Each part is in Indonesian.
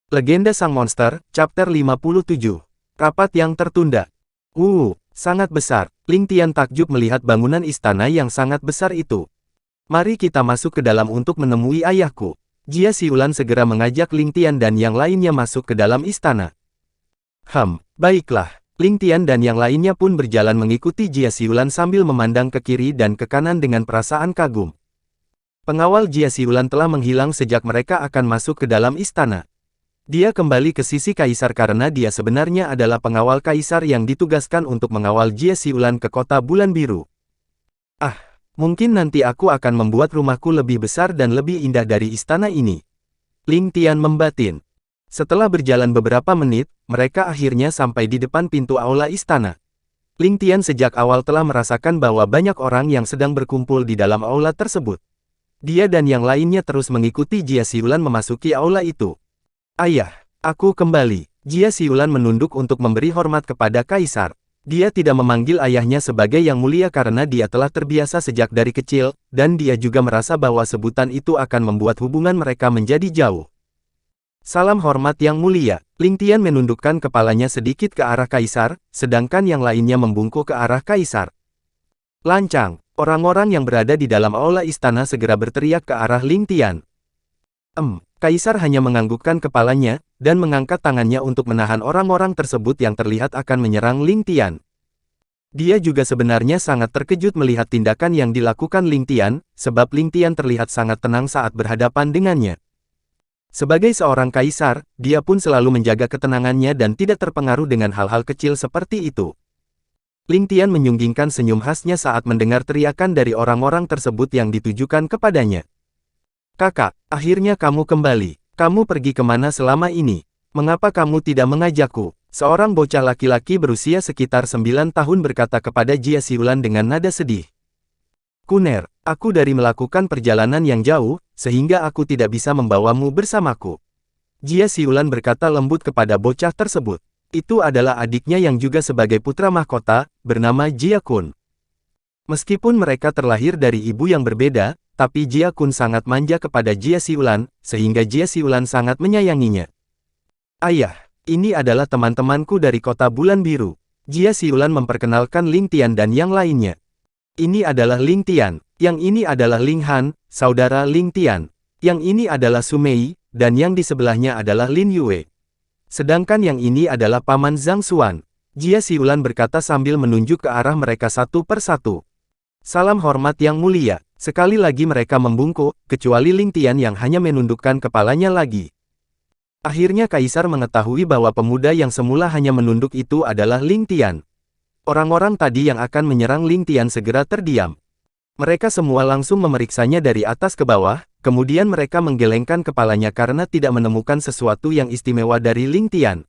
Legenda Sang Monster, Chapter 57. Rapat yang tertunda. Sangat besar. Ling Tian takjub melihat bangunan istana yang sangat besar itu. Mari kita masuk ke dalam untuk menemui ayahku. Jia Siulan segera mengajak Ling Tian dan yang lainnya masuk ke dalam istana. Baiklah. Ling Tian dan yang lainnya pun berjalan mengikuti Jia Siulan sambil memandang ke kiri dan ke kanan dengan perasaan kagum. Pengawal Jia Siulan telah menghilang sejak mereka akan masuk ke dalam istana. Dia kembali ke sisi kaisar karena dia sebenarnya adalah pengawal kaisar yang ditugaskan untuk mengawal Jia Siulan ke kota bulan biru. Mungkin nanti aku akan membuat rumahku lebih besar dan lebih indah dari istana ini. Ling Tian membatin. Setelah berjalan beberapa menit, mereka akhirnya sampai di depan pintu aula istana. Ling Tian sejak awal telah merasakan bahwa banyak orang yang sedang berkumpul di dalam aula tersebut. Dia dan yang lainnya terus mengikuti Jia Siulan memasuki aula itu. Ayah, aku kembali. Jia Siulan menunduk untuk memberi hormat kepada kaisar. Dia tidak memanggil ayahnya sebagai yang mulia karena dia telah terbiasa sejak dari kecil, dan dia juga merasa bahwa sebutan itu akan membuat hubungan mereka menjadi jauh. Salam hormat yang mulia. Ling Tian menundukkan kepalanya sedikit ke arah kaisar, sedangkan yang lainnya membungkuk ke arah kaisar. Lancang, orang-orang yang berada di dalam aula istana segera berteriak ke arah Ling Tian. Kaisar hanya menganggukkan kepalanya, dan mengangkat tangannya untuk menahan orang-orang tersebut yang terlihat akan menyerang Ling Tian. Dia juga sebenarnya sangat terkejut melihat tindakan yang dilakukan Ling Tian, sebab Ling Tian terlihat sangat tenang saat berhadapan dengannya. Sebagai seorang kaisar, dia pun selalu menjaga ketenangannya dan tidak terpengaruh dengan hal-hal kecil seperti itu. Ling Tian menyunggingkan senyum khasnya saat mendengar teriakan dari orang-orang tersebut yang ditujukan kepadanya. Kakak, akhirnya kamu kembali. Kamu pergi kemana selama ini? Mengapa kamu tidak mengajakku? Seorang bocah laki-laki berusia sekitar 9 tahun berkata kepada Jia Siulan dengan nada sedih. Kuner, aku dari melakukan perjalanan yang jauh, sehingga aku tidak bisa membawamu bersamaku. Jia Siulan berkata lembut kepada bocah tersebut. Itu adalah adiknya yang juga sebagai putra mahkota, bernama Jia Kun. Meskipun mereka terlahir dari ibu yang berbeda, tapi Jia Kun sangat manja kepada Jia Siulan, sehingga Jia Siulan sangat menyayanginya. Ayah, ini adalah teman-temanku dari kota bulan biru. Jia Siulan memperkenalkan Ling Tian dan yang lainnya. Ini adalah Ling Tian, yang ini adalah Ling Han, saudara Ling Tian. Yang ini adalah Su Mei, dan yang di sebelahnya adalah Lin Yue. Sedangkan yang ini adalah Paman Zhang Xuan. Jia Siulan berkata sambil menunjuk ke arah mereka satu persatu. Salam hormat yang mulia. Sekali lagi mereka membungkuk, kecuali Ling Tian yang hanya menundukkan kepalanya lagi. Akhirnya kaisar mengetahui bahwa pemuda yang semula hanya menunduk itu adalah Ling Tian. Orang-orang tadi yang akan menyerang Ling Tian segera terdiam. Mereka semua langsung memeriksanya dari atas ke bawah, kemudian mereka menggelengkan kepalanya karena tidak menemukan sesuatu yang istimewa dari Ling Tian.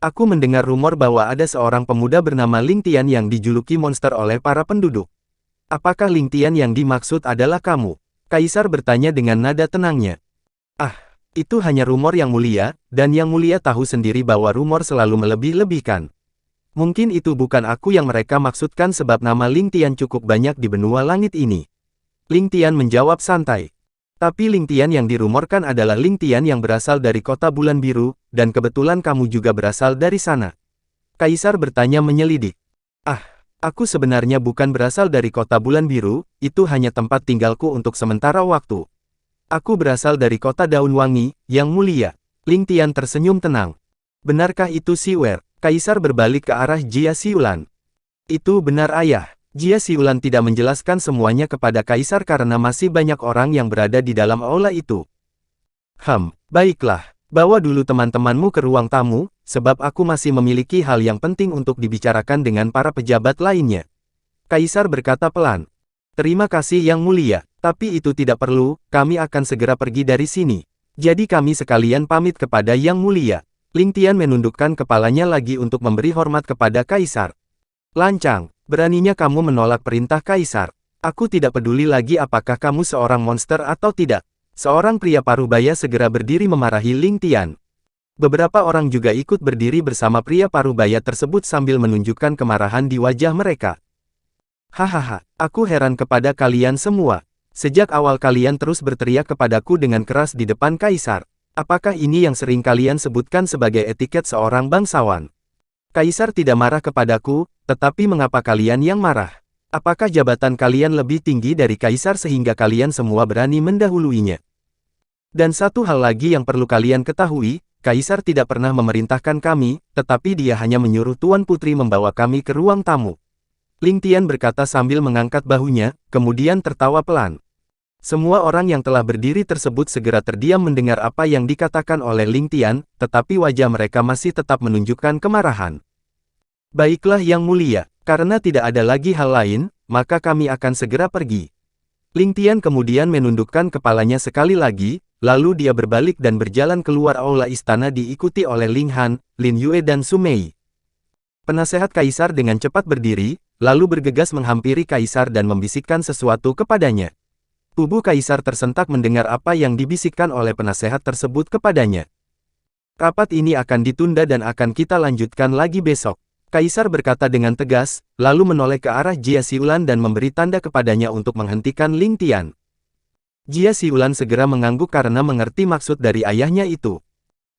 Aku mendengar rumor bahwa ada seorang pemuda bernama Ling Tian yang dijuluki monster oleh para penduduk. Apakah Ling Tian yang dimaksud adalah kamu? Kaisar bertanya dengan nada tenangnya. Itu hanya rumor yang mulia, dan yang mulia tahu sendiri bahwa rumor selalu melebih-lebihkan. Mungkin itu bukan aku yang mereka maksudkan sebab nama Ling Tian cukup banyak di benua langit ini. Ling Tian menjawab santai. Tapi Ling Tian yang dirumorkan adalah Ling Tian yang berasal dari kota bulan biru, dan kebetulan kamu juga berasal dari sana. Kaisar bertanya menyelidik. Aku sebenarnya bukan berasal dari kota bulan biru, itu hanya tempat tinggalku untuk sementara waktu. Aku berasal dari kota daun wangi, yang mulia. Ling Tian tersenyum tenang. Benarkah itu Siwer? Kaisar berbalik ke arah Jia Siulan. Itu benar ayah. Jia Siulan tidak menjelaskan semuanya kepada kaisar karena masih banyak orang yang berada di dalam aula itu. Baiklah. Bawa dulu teman-temanmu ke ruang tamu, sebab aku masih memiliki hal yang penting untuk dibicarakan dengan para pejabat lainnya. Kaisar berkata pelan. Terima kasih yang mulia, tapi itu tidak perlu, kami akan segera pergi dari sini. Jadi kami sekalian pamit kepada yang mulia. Ling Tian menundukkan kepalanya lagi untuk memberi hormat kepada kaisar. Lancang, beraninya kamu menolak perintah kaisar. Aku tidak peduli lagi apakah kamu seorang monster atau tidak. Seorang pria parubaya segera berdiri memarahi Ling Tian. Beberapa orang juga ikut berdiri bersama pria parubaya tersebut sambil menunjukkan kemarahan di wajah mereka. Hahaha, aku heran kepada kalian semua. Sejak awal kalian terus berteriak kepadaku dengan keras di depan kaisar. Apakah ini yang sering kalian sebutkan sebagai etiket seorang bangsawan? Kaisar tidak marah kepadaku, tetapi mengapa kalian yang marah? Apakah jabatan kalian lebih tinggi dari kaisar sehingga kalian semua berani mendahuluinya? Dan satu hal lagi yang perlu kalian ketahui, kaisar tidak pernah memerintahkan kami, tetapi dia hanya menyuruh Tuan Putri membawa kami ke ruang tamu. Ling Tian berkata sambil mengangkat bahunya, kemudian tertawa pelan. Semua orang yang telah berdiri tersebut segera terdiam mendengar apa yang dikatakan oleh Ling Tian, tetapi wajah mereka masih tetap menunjukkan kemarahan. Baiklah Yang Mulia, karena tidak ada lagi hal lain, maka kami akan segera pergi. Ling Tian kemudian menundukkan kepalanya sekali lagi, lalu dia berbalik dan berjalan keluar aula istana diikuti oleh Ling Han, Lin Yue dan Su Mei. Penasehat kaisar dengan cepat berdiri, lalu bergegas menghampiri kaisar dan membisikkan sesuatu kepadanya. Tubuh kaisar tersentak mendengar apa yang dibisikkan oleh penasehat tersebut kepadanya. Rapat ini akan ditunda dan akan kita lanjutkan lagi besok. Kaisar berkata dengan tegas, lalu menoleh ke arah Jia Xiulan dan memberi tanda kepadanya untuk menghentikan Ling Tian. Jia Xiulan segera mengangguk karena mengerti maksud dari ayahnya itu.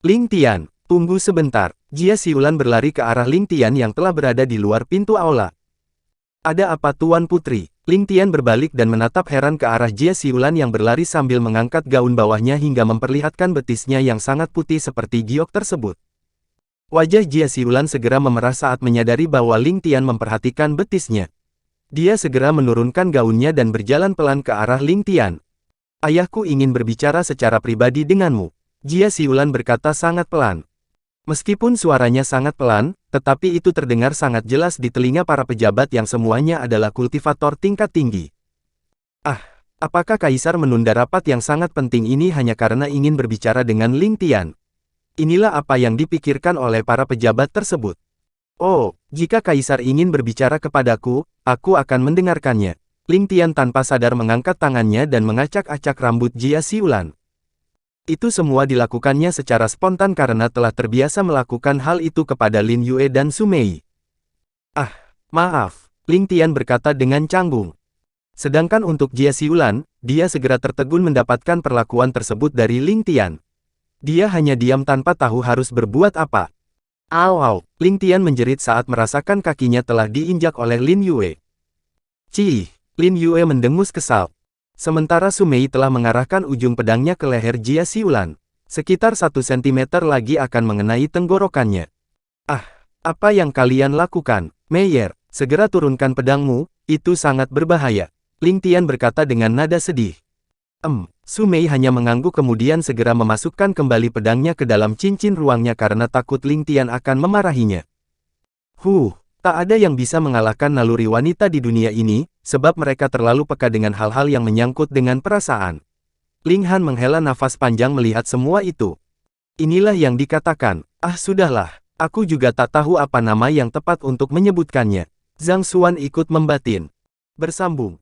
Ling Tian, tunggu sebentar. Jia Xiulan berlari ke arah Ling Tian yang telah berada di luar pintu aula. Ada apa Tuan Putri? Ling Tian berbalik dan menatap heran ke arah Jia Xiulan yang berlari sambil mengangkat gaun bawahnya hingga memperlihatkan betisnya yang sangat putih seperti giok tersebut. Wajah Jia Xiulan segera memerah saat menyadari bahwa Ling Tian memperhatikan betisnya. Dia segera menurunkan gaunnya dan berjalan pelan ke arah Ling Tian. Ayahku ingin berbicara secara pribadi denganmu. Jia Xiulan berkata sangat pelan. Meskipun suaranya sangat pelan, tetapi itu terdengar sangat jelas di telinga para pejabat yang semuanya adalah kultivator tingkat tinggi. Ah, apakah kaisar menunda rapat yang sangat penting ini hanya karena ingin berbicara dengan Ling Tian? Inilah apa yang dipikirkan oleh para pejabat tersebut. Oh, jika kaisar ingin berbicara kepadaku, aku akan mendengarkannya. Ling Tian tanpa sadar mengangkat tangannya dan mengacak-acak rambut Jia Xiulan. Itu semua dilakukannya secara spontan karena telah terbiasa melakukan hal itu kepada Lin Yue dan Su Mei. Ah, maaf, Ling Tian berkata dengan canggung. Sedangkan untuk Jia Xiulan, dia segera tertegun mendapatkan perlakuan tersebut dari Ling Tian. Dia hanya diam tanpa tahu harus berbuat apa. Au, Ling Tian menjerit saat merasakan kakinya telah diinjak oleh Lin Yue. Cih, Lin Yue mendengus kesal. Sementara Su Mei telah mengarahkan ujung pedangnya ke leher Jia Xiulan. Sekitar 1 cm lagi akan mengenai tenggorokannya. Ah, apa yang kalian lakukan? Meyer, segera turunkan pedangmu, itu sangat berbahaya. Ling Tian berkata dengan nada sedih. Su Mei hanya mengangguk kemudian segera memasukkan kembali pedangnya ke dalam cincin ruangnya karena takut Ling Tian akan memarahinya. Tak ada yang bisa mengalahkan naluri wanita di dunia ini, sebab mereka terlalu peka dengan hal-hal yang menyangkut dengan perasaan. Ling Han menghela nafas panjang melihat semua itu. Inilah yang dikatakan, sudahlah, aku juga tak tahu apa nama yang tepat untuk menyebutkannya. Zhang Xuan ikut membatin. Bersambung.